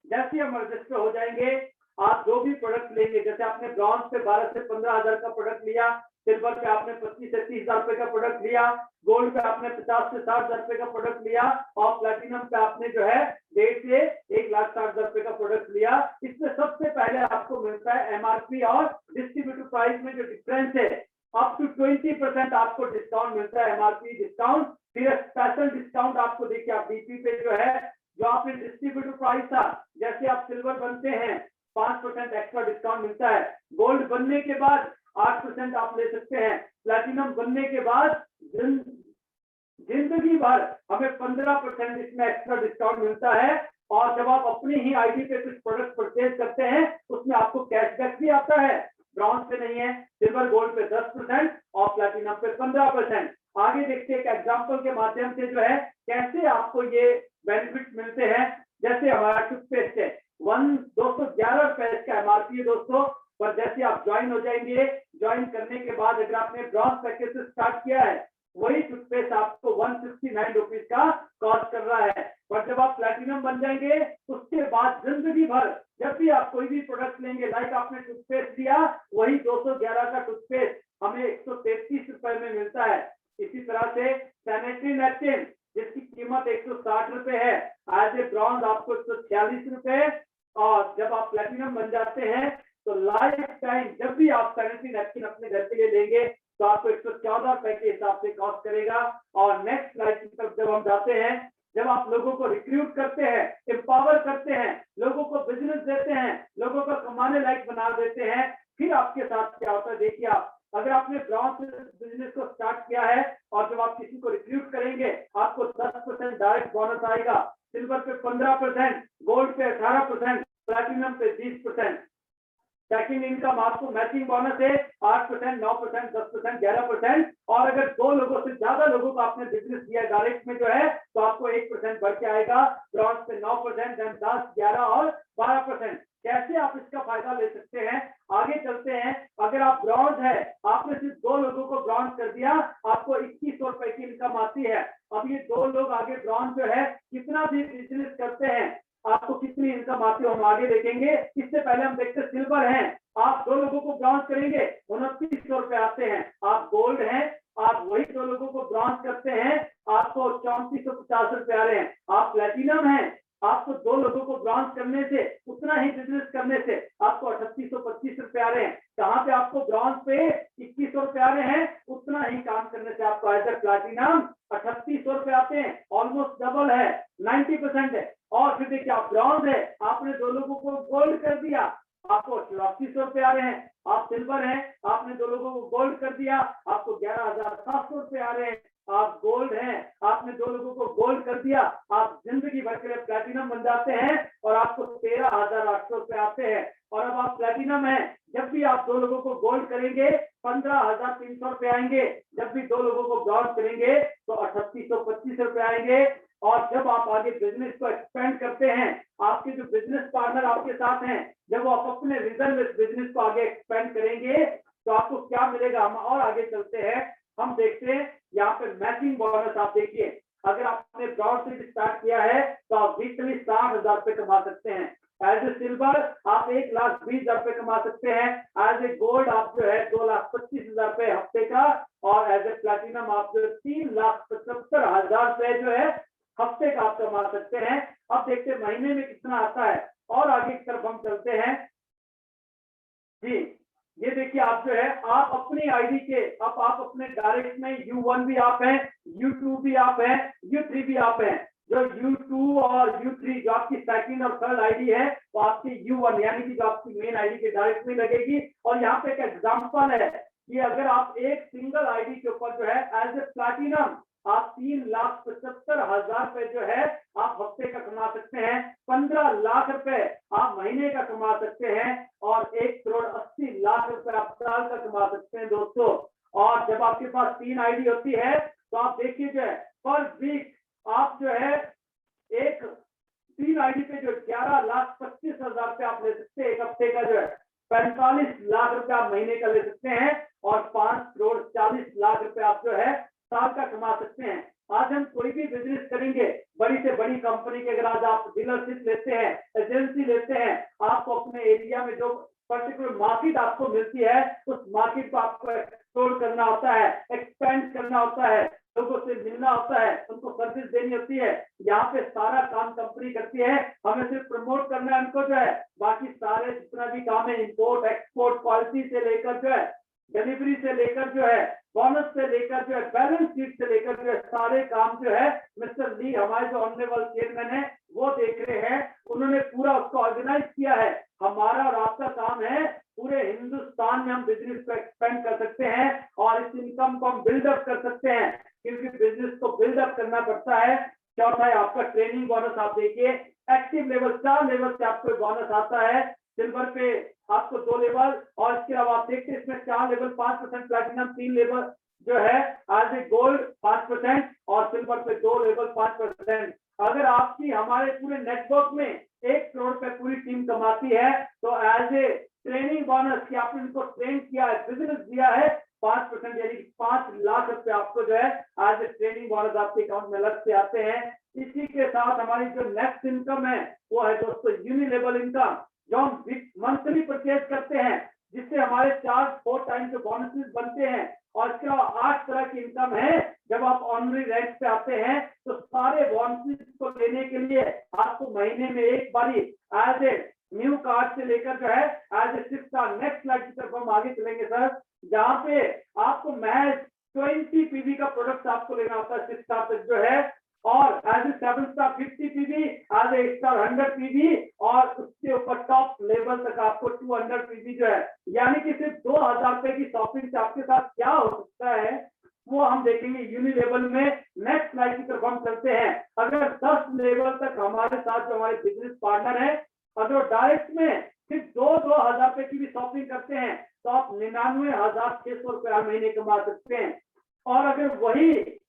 जैसे हम रजिस्टर हो जाएंगे, आप जो भी प्रोडक्ट लेंगे, जैसे आपने ब्रॉन्ज पे 12 से 15 हजार का प्रोडक्ट लिया, सिल्वर पे आपने 25 से 30 हजार रुपए का प्रोडक्ट लिया, गोल्ड पे आपने 50 से 60 हजार रुपए का प्रोडक्ट लिया और प्लैटिनम पे आपने जो है 1.5 से 1,60,000 रुपए का प्रोडक्ट लिया। इसमें सबसे पहले आपको मिलता है एमआरपी और डिस्ट्रीब्यूटर प्राइस में जो डिफरेंस है अप टू 20% आपको डिस्काउंट मिलता है, एमआरपी डिस्काउंट। फिर स्पेशल डिस्काउंट आपको देखिए आप डीपी पे जो है जो आपने डिस्ट्रीब्यूटर प्राइस था, जैसे आप सिल्वर बनते हैं 5% एक्स्ट्रा डिस्काउंट मिलता है, गोल्ड बनने के बाद 8% आप ले सकते हैं, प्लैटिनम बनने के बाद जिंदगी भर हमें 15% इसमें एक्स्ट्रा डिस्काउंट मिलता है। और जब आप अपनी ही आईडी पे कुछ प्रोडक्ट परचेज करते हैं उसमें आपको कैशबैक भी आता है, ब्रॉन्ज पे नहीं है, सिल्वर गोल्ड पे 10% और प्लैटिनम पे 15%। आगे देखते हैं एक एग्जांपल के माध्यम से जो है कैसे आपको ये बेनिफिट मिलते हैं। जैसे हमारा टूथपेस्ट है 211 रुपए इसका एमआरपी है दोस्तों, पर जैसे आप ज्वाइन हो जाएंगे, ज्वाइन करने के बाद अगर आपने ब्रॉन्ज पैकेज से स्टार्ट किया है वही टूथपेस्ट आपको 169 रुपीज का कॉस्ट कर रहा है। पर जब आप प्लैटिनम बन जाएंगे उसके बाद जिंदगी भर जब भी आप कोई भी प्रोडक्ट लेंगे, लाइक आपने टूथपेस्ट लिया, वही 211 का टूथपेस्ट हमें 133 रुपए में मिलता है। इसी तरह से सैनिटरी नैपकिन जिसकी कीमत 160 रुपए है, एज ए ब्रॉन्ज आपको 146 रुपए, और जब आप प्लैटिनम बन जाते हैं तो लाइफ टाइम जब भी आप सैनिटरी नैपकिन अपने घर के लिए लेंगे तो आपको 114 रुपए के हिसाब से कॉस्ट करेगा। और नेक्स्ट स्लाइड की तरफ जब हम जाते हैं, जब आप लोगों को रिक्रूट करते हैं, एम्पावर करते हैं, लोगों को बिजनेस देते हैं, लोगों को कमाने लायक बना देते हैं, फिर आपके साथ क्या होता है देखिए आप, अगर आपने ब्रॉन्ज बिजनेस को स्टार्ट किया है और जब आप किसी को रिक्रूट करेंगे आपको 10% डायरेक्ट बोनस आएगा, सिल्वर पे 15%, गोल्ड पे 18%, प्लैटिनम पे 20%। सेकंड इनकम आपको मैचिंग बोनस है 8%, 9%, 10%, 11%। और अगर 2 लोगों से ज्यादा लोगों को आपने बिजनेस दिया डायरेक्ट में जो है तो आपको 1% बढ़ के आएगा, ब्रॉन्ज पे 9%, 10, 11 और 12%। कैसे आप इसका फायदा ले सकते हैं आगे चलते हैं। अगर आप ब्रॉन्ज है, आपने सिर्फ 2 लोगों को ब्रॉन्ज कर दिया, आपको 2100 रुपए की इनकम आती है। अब ये 2 लोग आगे ब्रॉन्ज जो है कितना भी बिजनेस करते हैं आपको कितनी इनकम आती है हम आगे देखेंगे। इससे पहले हम देखते सिल्वर हैं, आप 2 लोगों को ब्रॉन्ज करेंगे 2900 रुपए आते हैं। आप गोल्ड हैं, आप वही 2 लोगों को ब्रॉन्ज करते हैं आपको 3450 रुपए आ रहे हैं। आप प्लैटिनम हैं, आपको 2 लोगों को ब्रॉन्ज करने से उतना ही बिजनेस करने से आपको 3825 रुपए आ रहे हैं। कहाँ पे आपको ब्रॉन्ज पे 2100 रुपए आ रहे हैं, उतना ही काम करने से आपको एज ए प्लैटिनम 3800 रुपए आते हैं, ऑलमोस्ट डबल है, 90% है। और फिर देखिए आप ब्रॉन्ज है, आपने 2 लोगों को गोल्ड कर दिया, आपको 8400 दिया, आप जिंदगी भर के लिए प्लैटिनम बन जाते हैं और आपको 13,800 रुपए आते हैं। और अब आप प्लैटिनम है, जब भी आप 2 लोगों को गोल्ड करेंगे 15,300 रुपए आएंगे, जब भी 2 लोगों को ब्रॉन्ज करेंगे तो 3825 रुपए आएंगे। और जब आप आगे बिजनेस को एक्सपेंड करते हैं, आपके जो बिजनेस पार्टनर आपके साथ हैं, जब वो आप अपने रीजन में बिजनेस को आगे एक्सपेंड करेंगे तो आपको क्या मिलेगा, हम और आगे चलते हैं। हम देखते हैं यहाँ पे मैचिंग बोनस। आप देखिए, अगर आपने ब्रॉन्ज से स्टार्ट किया है तो आप वीकली 60,000 रुपए कमा सकते हैं। एज ए सिल्वर आप 1,20,000 रुपए कमा सकते हैं। एज ए गोल्ड आप जो है 2,25,000 रुपए हफ्ते का, और एज ए प्लैटिनम आप जो 3,75,000 रुपए जो है हफ्ते का आप कमा सकते हैं। अब देखते हैं महीने में कितना आता है, और आगे की तरफ हम चलते हैं जी। ये देखिए, आप जो है आप अपनी आईडी के, अब आप अपने डायरेक्ट में U1 भी आप हैं, U2 भी आप हैं, U3 भी आप हैं। जो U2 और U3 जो आपकी सेकंड और थर्ड आईडी है वो आपकी U1 यानी कि जो आपकी मेन आईडी के डायरेक्ट में लगेगी। और यहाँ पे एक एग्जांपल है कि अगर आप एक सिंगल आईडी के ऊपर जो है एज ए प्लैटिनम आप 3,75,000 रुपए जो है आप हफ्ते का कमा सकते हैं, 15 लाख रुपए आप महीने का कमा सकते हैं, और 1,80,00,000 रुपए आप साल का कमा सकते हैं दोस्तों। और जब आपके पास 3 आईडी होती है तो आप देखिए जो है पर वीक आप जो है एक 3 आईडी पे जो 11,25,000 रुपए आप ले सकते हैं एक हफ्ते का, जो है 45 लाख रुपए आप महीने का ले सकते हैं, और 5,40,00,000 रुपए आप जो है साल का कमा सकते हैं। आज हम कोई भी बिजनेस करेंगे, बड़ी से बड़ी कंपनी के, अगर आज आप डीलरशिप लेते हैं, एजेंसी लेते हैं, आपको अपने एरिया में जो पर्टिकुलर मार्केट आपको मिलती है उस मार्केट को आपको एक्सप्लोर करना होता है, एक्सपेंड करना होता है, लोगों से मिलना होता है, उनको सर्विस देनी होती है। यहाँ पे सारा काम कंपनी करती है, हमें सिर्फ प्रमोट करना है उनको जो है, बाकी सारे जितना भी काम है इंपोर्ट एक्सपोर्ट पॉलिसी से लेकर जो है डिलीवरी से लेकर जो है बोनस से लेकर जो है बैलेंस शीट से लेकर जो है सारे काम जो है मिस्टर ली हमारे जो ऑनरेबल चेयरमैन है वो देख रहे हैं। उन्होंने पूरा उसको ऑर्गेनाइज किया है। हमारा और आपका काम है पूरे हिंदुस्तान में हम बिजनेस को एक्सपेंड कर सकते हैं और इस इनकम को हम बिल्डअप कर सकते हैं, क्योंकि बिजनेस को बिल्डअप करना पड़ता है। चौथा है आपका ट्रेनिंग बोनस। आप देखिए एक्टिव लेवल 4 लेवल से आपको बोनस आता है, सिल्वर पे आपको 2 लेवल, और इसके अलावा आप देखते हैं इसमें 4 लेवल 5%, प्लैटिनम 3 लेवल जो है एज ए गोल्ड 5% और सिल्वर पे 2 लेवल 5%। अगर आपकी हमारे पूरे नेटवर्क में 1 करोड़ पे पूरी टीम कमाती है तो एज ए ट्रेनिंग बोनस कि आपने उनको ट्रेन किया है, बिजनेस दिया है, 5% यानी कि 5 लाख रुपए आपको जो है एज ए ट्रेनिंग बोनस आपके अकाउंट में अलग से आते हैं। इसी के साथ हमारी जो नेक्स्ट इनकम है वो है दोस्तों यूनिलेबल इनकम, जो हम मंथली परचेज करते हैं, जिससे हमारे 4 टाइम के बोनसेस बनते हैं। और इसके अलावा 8 तरह की इनकम है। जब आप ऑनरी रैंक पे आते हैं तो सारे बोनसेस को लेने के लिए आपको महीने में एक बारी एज ए न्यू कार्ड से लेकर जो है as a 6 star next life की तरफ हम आगे चलेंगे सर, जहाँ पे आपको महज 20 पीवी का प्रोडक्ट आपको लेना होता है 6 स्टार तक जो है, और as a 7 star 50 PV, as a star 100 PV, और उसके ऊपर टॉप लेवल तक आपको 200 पीवी जो है, यानी कि सिर्फ 2,000 रुपए की शॉपिंग से आपके साथ क्या हो सकता है वो हम देखेंगे यूनि लेवल में। नेक्स्ट स्लाइड की तरफ हम चलते हैं। अगर 10 लेवल तक हमारे साथ जो हमारे बिजनेस पार्टनर है, अगर डायरेक्ट में सिर्फ 2,000 रुपए की भी शॉपिंग करते हैं तो आप 99,600 रुपए महीने कमा सकते हैं। और अगर वही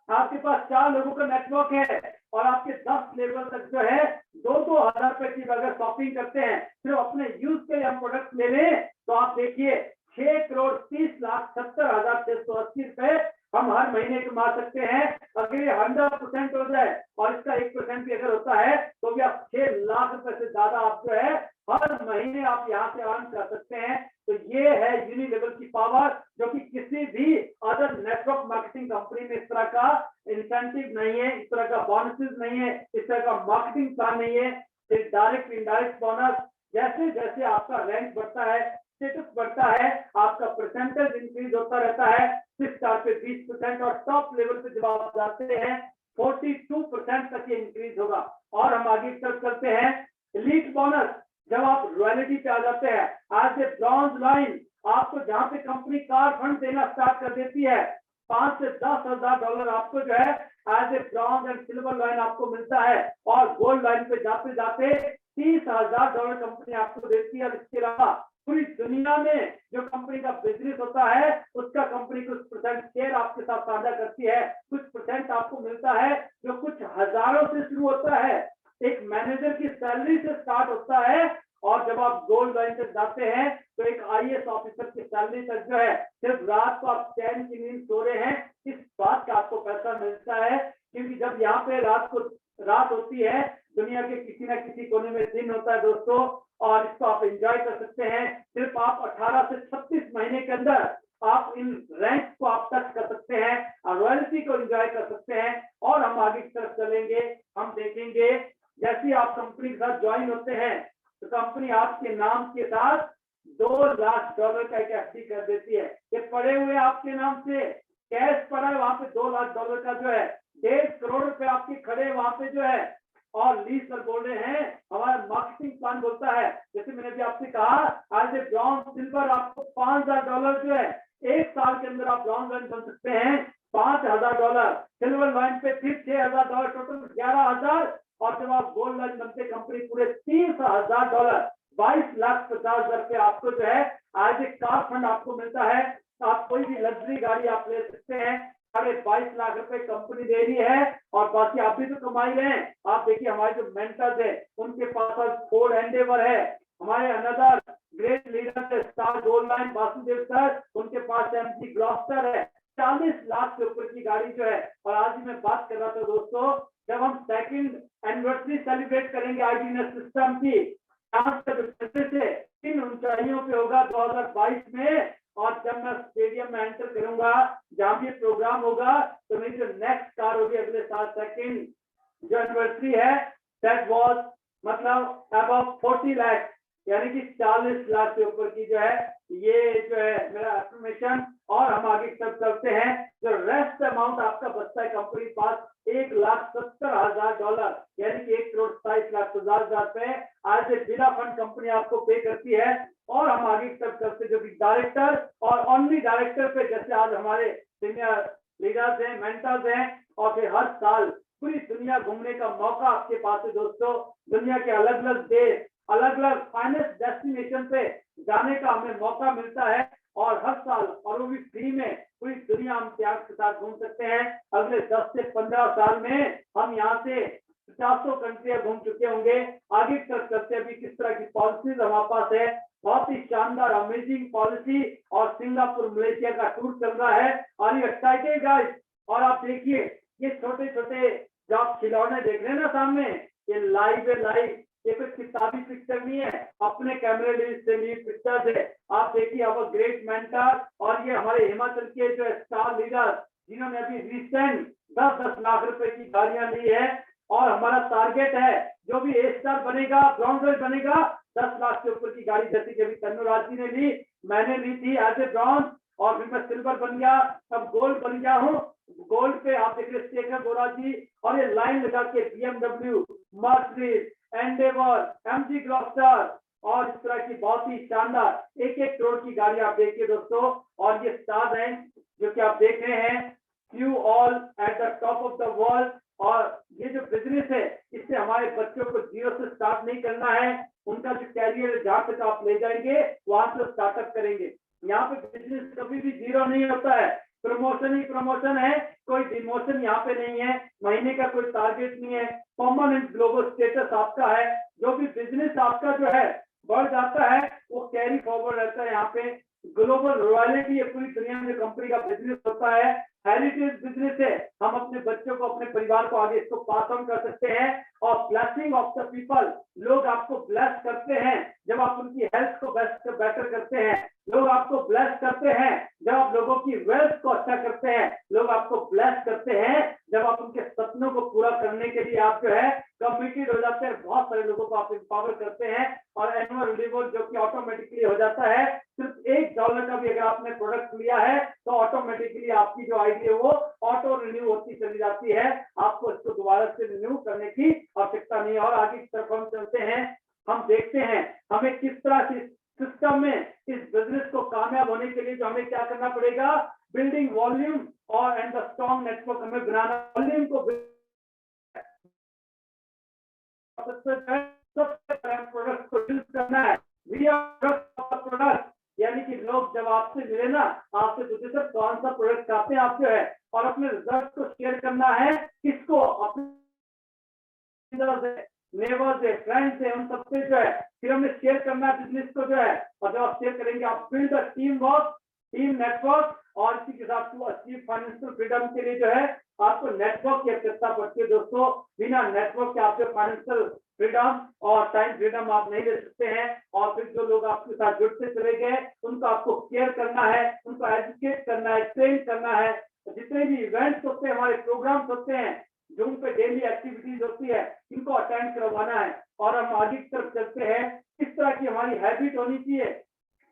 आपके पास 4 लोगों का नेटवर्क है और आपके 10 लेवल तक जो है 2,000 रुपए की अगर शॉपिंग करते हैं, सिर्फ अपने यूज के लिए हम प्रोडक्ट ले लें तो आप देखिए 6,30,70,680 रुपए हम हर महीने कमा सकते हैं। अगर ये 100% हो जाए और इसका 1% भी अगर होता है तो भी आप 6 लाख रुपए से ज्यादा आप जो है हर महीने आप यहाँ से अर्न कर सकते हैं। तो ये है यूनि लेवल की पावर, जो कि किसी भी अदर नेटवर्क मार्केटिंग कंपनी में इस तरह का इंसेंटिव नहीं है, इस तरह का बोनसेस नहीं है, इस तरह का मार्केटिंग प्लान नहीं है। डायरेक्ट इनडायरेक्ट बोनस, जैसे जैसे आपका रैंक बढ़ता है, स्टेटस बढ़ता है, आपका परसेंटेज इंक्रीज होता रहता है। 6 स्टार पे 20% और टॉप लेवल पे जब आप जाते हैं 42% तक ये इंक्रीज होगा। और हम आगे की तरफ चलते हैं। एलीट बोनस, जब आप रॉयल्टी पे आ जाते हैं आज से ब्रॉन्ज लाइन, आपको जहां पे कंपनी कार फंड देना स्टार्ट कर देती है 5 से 10,000 डॉलर आपको जो है as a bronze and silver line आपको मिलता है, और गोल्ड लाइन पे जाते जाते 30,000 डॉलर कंपनी आपको देती है। और इसके अलावा पूरी दुनिया में जो कंपनी का बिजनेस होता है उसका कंपनी कुछ परसेंट शेयर आपके साथ साझा करती है, कुछ परसेंट आपको मिलता है जो कुछ हजारों से शुरू होता है, एक मैनेजर की सैलरी से स्टार्ट होता है, और जब आप गोल्ड लाइन तक जाते हैं तो एक आईएएस ऑफिसर की सैलरी तक जो है, सिर्फ रात को आप चैन की नींद सो रहे हैं इस बात का आपको पैसा मिलता है। क्योंकि जब यहाँ पे रात होती है, दुनिया के किसी न किसी कोने में दिन होता है दोस्तों, और इसको आप एंजॉय कर सकते हैं। सिर्फ आप 18 से 36 महीने के अंदर आप इन रैंक को आप टच कर सकते हैं, रॉयल्टी को एंजॉय कर सकते हैं। और हम आगे की तरफ चलेंगे, हम देखेंगे जैसे आप कंपनी के साथ ज्वाइन होते हैं तो कंपनी आपके नाम के साथ $2 लाख का एक एफडी कर देती है। ये पड़े हुए आपके नाम से कैश पड़ा है, वहां पे $2 लाख का जो है 1.5 करोड़ रुपए आपके खड़े वहां पे जो है। और ली सर बोल रहे हैं, हमारा मार्केटिंग प्लान बोलता है, जैसे मैंने भी आपसे कहा आज ए ब्रॉन्ज सिल्वर आपको $5,000 जो है एक साल के अंदर आप ब्रॉन्ज लाइन बन सकते हैं। $5,000 सिल्वर लाइन पे फिर $6,000, टोटल 11,000। और जब आप गोल्ड लाइन बनते कंपनी पूरे $30,000 $22,50,000 पे आपको जो है आज एक कार फंड आपको मिलता है। आप कोई भी लग्जरी गाड़ी आप ले सकते हैं, 22.5 लाख रुपए कंपनी दे रही है, और बाकी आप भी तो कमाई रहे हैं। आप देखिए हमारे जो मेंटर्स है उनके पास फोर्ड एंडेवर है, हमारे अनदर ग्रेट लीडर है star gold line Vasudev sir, उनके पास एमजी ग्लॉस्टर है, 40 लाख से ऊपर की गाड़ी जो है। और आज ही मैं बात कर रहा था दोस्तों, जब हम सेकंड एनिवर्सरी सेलिब्रेट करेंगे आईडीएनएस सिस्टम की, इन ऊंचाइयों पे होगा 2022 में। और जब मैं स्टेडियम में एंटर करूंगा जहां भी प्रोग्राम होगा तो मेरी जो नेक्स्ट कार होगी अगले साल सेकंड जो एनिवर्सरी है दैट वाज मतलब अबव 40 लाख, यानी कि 40 लाख से ऊपर की जो है ये जो है मेरा एस्टिमेशन। और हम आगे सब चलते हैं, जो रेस्ट अमाउंट आपका बचता है कंपनी पास $1,70,000 यानी कि 1,27,50,000 रुपए आज बिना फंड कंपनी आपको पे करती है। और हम आगे सब चलते जो कि डायरेक्टर और ओनली डायरेक्टर पे, जैसे आज हमारे सीनियर लीडर्स हैं, मेंटर्स हैं, और फिर हर साल पूरी दुनिया घूमने का मौका आपके पास है दोस्तों। दुनिया के अलग अलग देश, अलग अलग फाइनेस्ट डेस्टिनेशन पे जाने का हमें मौका मिलता है, और हर साल, और वो भी फ्री में, पूरी दुनिया हम त्याग के साथ घूम सकते हैं। अगले 10 से 15 साल में हम यहाँ से 50 कंट्रियां घूम चुके होंगे। आगे तक चलते अभी किस तरह की पॉलिसीज हमारे पास है, बहुत ही शानदार अमेजिंग पॉलिसी, और सिंगापुर मलेशिया का टूर चल रहा है। और ये एक्साइटेड गाइस, और आप देखिए ये छोटे छोटे जो आप खिलौने देख रहे हैं ना सामने, ये लाइव है, लाइव, ये कोई किताबी पिक्चर नहीं है, अपने कैमरे से ली पिक्चर्स है। आप देखिए अब ग्रेट मेंटर, और ये हमारे हिमाचल के जो स्टार लीडर जिन्होंने अभी रिसेंट 10-10 लाख रुपए की गाड़ियां ली है। और हमारा टारगेट है जो भी ए स्टार बनेगा, ब्रॉन्ज बनेगा, 10 लाख से ऊपर की गाड़ी, जैसे कि अभी तन्नूराज जी ने ली, मैंने ली थी एज ए ब्रॉन्ज, और फिर मैं सिल्वर बन गया, अब गोल्ड बन गया हूँ। गोल्ड पे आप देख रहे शेखर बोरा जी, और ये लाइन लगा के BMW, Mercedes, Endeavour, MG Gloster, और इस तरह की बहुत ही शानदार 1-1 करोड़ की गाड़ी आप देखिए दोस्तों। और ये स्टार हैं जो कि आप देख रहे हैं, you all at the top of the world. और ये जो बिजनेस है इससे हमारे बच्चों को जीरो से स्टार्ट नहीं करना है, उनका जो कैरियर जहां तक आप ले जाएंगे वहां से स्टार्टअप करेंगे। यहाँ पे बिजनेस कभी भी जीरो नहीं होता है, प्रमोशन ही प्रमोशन है, कोई डिमोशन यहाँ पे नहीं है, महीने का कोई टारगेट नहीं है, परमानेंट ग्लोबल स्टेटस आपका है। जो भी बिजनेस आपका जो है बढ़ जाता है वो कैरी फॉरवर्ड रहता है। यहाँ पे ग्लोबल रॉयल्टी है, पूरी दुनिया में कंपनी का बिजनेस होता है, हेरिटेज बिजनेस है, हम अपने बच्चों को, अपने परिवार को आगे इसको पास ऑन कर सकते हैं। और ब्लेसिंग ऑफ द पीपल, लोग आपको ब्लेस करते हैं जब आप उनकी हेल्थ को बेटर करते हैं, लोग आपको ब्लेस करते हैं जब आप लोगों की वेल्थ को अच्छा करते हैं, लोग आपको ब्लेस करते हैं जब आप उनके सपनों को पूरा करने के लिए आप जो है कमिटेड हो जाते हैं। बहुत सारे लोगों को आप एम्पावर करते हैं, और एनुअल रिवॉर्ड जो कि ऑटोमेटिकली हो जाता है। सिर्फ $1 का भी अगर आपने प्रोडक्ट लिया है तो ऑटोमेटिकली आपकी जो आईडी है वो ऑटो रिन्यू होती चली जाती है, आपको इसको दोबारा से रिन्यू करने की आवश्यकता नहीं है। और आगे की तरफ हम चलते हैं, हम देखते हैं हमें किस तरह से सिस्टम में इस बिजनेस को कामयाब होने के लिए जो हमें क्या करना पड़ेगा, बिल्डिंग वॉल्यूम और हमारा वॉल्यूम को सबसे प्रोडक्ट को यूज करना है। वी आर प्रोडक्ट, यानी कि लोग जब आपसे मिले ना, आपसे पूछे सर कौन सा प्रोडक्ट चाहते हैं आप जो है, और अपने रिजल्ट को शेयर करना है किसको, अपने नेबर्स है, फ्रेंड्स है, उन सबसे जो है फिर हमें शेयर करना है बिजनेस को जो है। और जब आप शेयर करेंगे आप build a team work, team network, और इसी के साथ टू अचीव फाइनेंशियल फ्रीडम के लिए जो है आपको नेटवर्क की आवश्यकता पड़ती है दोस्तों। बिना नेटवर्क के आपके फाइनेंशियल फ्रीडम और टाइम फ्रीडम आप नहीं ले सकते हैं। और फिर जो लोग आपके साथ जुड़ते चले गए उनको आपको केयर करना है, उनको एजुकेट करना है, ट्रेन करना है। जितने भी इवेंट्स होते हैं, हमारे प्रोग्राम्स होते हैं, जो उन पे डेली एक्टिविटीज होती है, इनको अटेंड करवाना है। और हम आगे की तरफ चलते हैं, इस तरह की हमारी हैबिट होनी चाहिए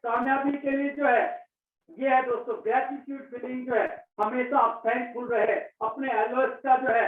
कामयाबी के लिए जो है। ये है दोस्तों ग्रेटिट्यूड फीलिंग जो है, हमेशा आप थैंकफुल रहे अपने एल्डर्स का जो है,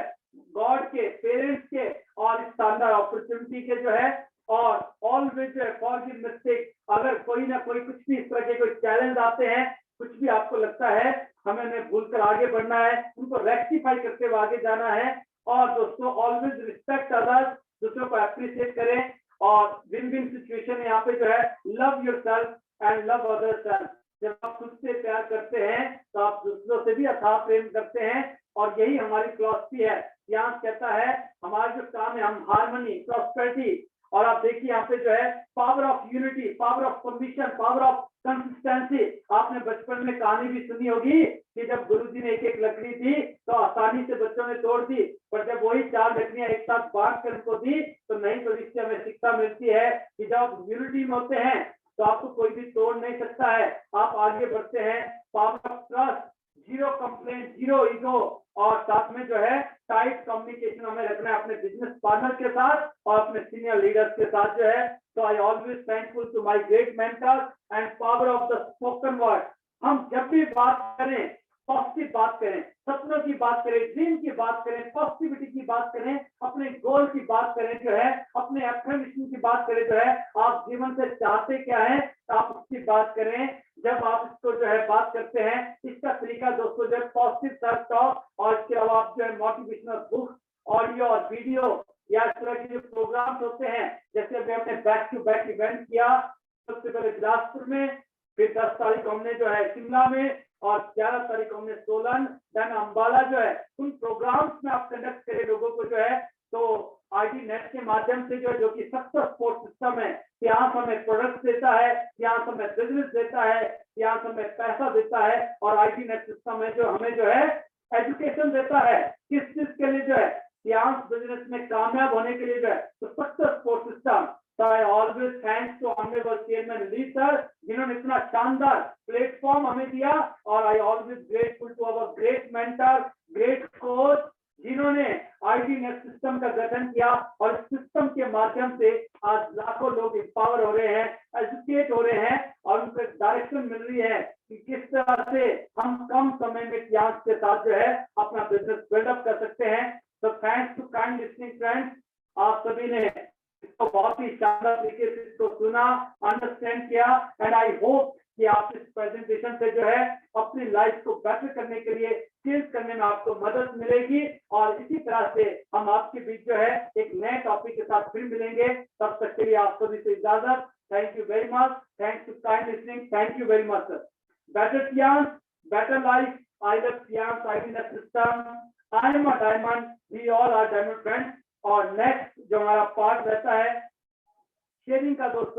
गॉड के, पेरेंट्स के, और इस शानदार अपॉर्चुनिटी के जो है। और ऑलवेज जो है फॉरगिव मिस्टेक, अगर कोई ना कोई कुछ भी इस तरह के कोई चैलेंज आते हैं, कुछ भी आपको लगता है हमें भूल कर आगे बढ़ना है, उनको रेक्टिफाई करते हुए आगे जाना है। और दोस्तों ऑलवेज रिस्पेक्ट अदर्स, दूसरों को अप्रिशिएट करें। और विन विन सिचुएशन यहाँ पे जो है, love yourself and love others self. जब आप खुद से प्यार करते हैं तो आप दूसरों से भी अथाह प्रेम करते हैं। और यही हमारी फिलॉसफी है। यहाँ कहता है हमारा जो काम है, हम हार्मनी, प्रॉस्पेरिटी, और आप देखिए यहाँ पे जो है power of unity, power of conviction, power of consistency. आपने बचपन में कहानी भी सुनी होगी कि जब गुरुजी ने एक एक लकड़ी दी तो आसानी से बच्चों ने तोड़ दी, पर जब वही 4 लकड़ियां एक साथ बांट कर उनको दी तो नहीं, तो इससे हमें शिक्षा मिलती है कि जब यूनिटी में होते हैं तो आपको कोई भी तोड़ नहीं सकता है, आप आगे बढ़ते हैं। Power of trust, zero complaint, zero ego, और साथ में जो है टाइट कम्युनिकेशन हमें रखना है अपने बिजनेस पार्टनर के साथ और अपने सीनियर लीडर्स के साथ जो है। तो I always thankful to my great mentors and power of the spoken word. हम जब भी बात करें पॉजिटिव बात करें, सपनों की बात करें, ड्रीम की बात करें, पॉजिटिविटी की बात करें, अपने गोल की बात करें जो है, अपने एफर्मेशन की बात करें जो है, आप जीवन से चाहते क्या है आप उसकी बात करें। जब आप इसको जो है बात करते हैं, इसका तरीका दोस्तों जो है पॉजिटिव सेल्फ टॉक, और इसके अलावा आप जो है मोटिवेशनल बुक, ऑडियो और वीडियो, या इस तरह के जो प्रोग्राम्स होते हैं, जैसे अभी हमने बैक टू बैक इवेंट किया, सबसे पहले बिलासपुर में, फिर 10 तारीख को हमने जो है शिमला में, और 11 तारीख को हमने सोलन, देन अंबाला जो है। उन प्रोग्राम्स में आप कंडक्ट करें लोगों को जो है, तो आईडी नेट के माध्यम से जो है, जो कि सक्सेस सपोर्ट सिस्टम है, यहाँ हमें प्रोडक्ट देता है, यहाँ हमें बिजनेस देता है, यहाँ हमें पैसा देता है, और आईडी नेट सिस्टम है जो हमें जो है एजुकेशन देता है किस चीज के लिए जो है, यहाँ बिजनेस में कामयाब होने के लिए जो है, तो success support system. So I always thanks to honorable chairman Lee sir, जिन्होंने इतना शानदार प्लेटफॉर्म हमें दिया। और I always grateful to our great mentor, great coach, जिन्होंने आईडी नेट सिस्टम का गठन किया, और इस सिस्टम के माध्यम से आज लाखों लोग एम्पावर हो रहे हैं, एजुकेट हो रहे हैं, और उनको डायरेक्शन मिल रही है कि किस तरह से हम कम समय में त्याग के साथ जो है अपना बिजनेस बिल्डअप कर सकते हैं। तो thanks to kind listening friends, आप सभी ने इसको बहुत ही शानदार तरीके से इसको सुना, अंडरस्टैंड किया, एंड आई होप कि आप इस प्रेजेंटेशन से जो है अपनी लाइफ को बेटर करने के लिए चेंज करने में आपको मदद मिलेगी। और इसी तरह से हम आपके बीच जो है एक नए टॉपिक के साथ फिर मिलेंगे। तब तक के लिए आप सभी से इजाजत। Thank you very much, thanks to kind listening, thank you very much sir. Better science, better life, I love science ID net system, I am a diamond, we all are diamond friends. और next जो हमारा part रहता है sharing का दोस्तों,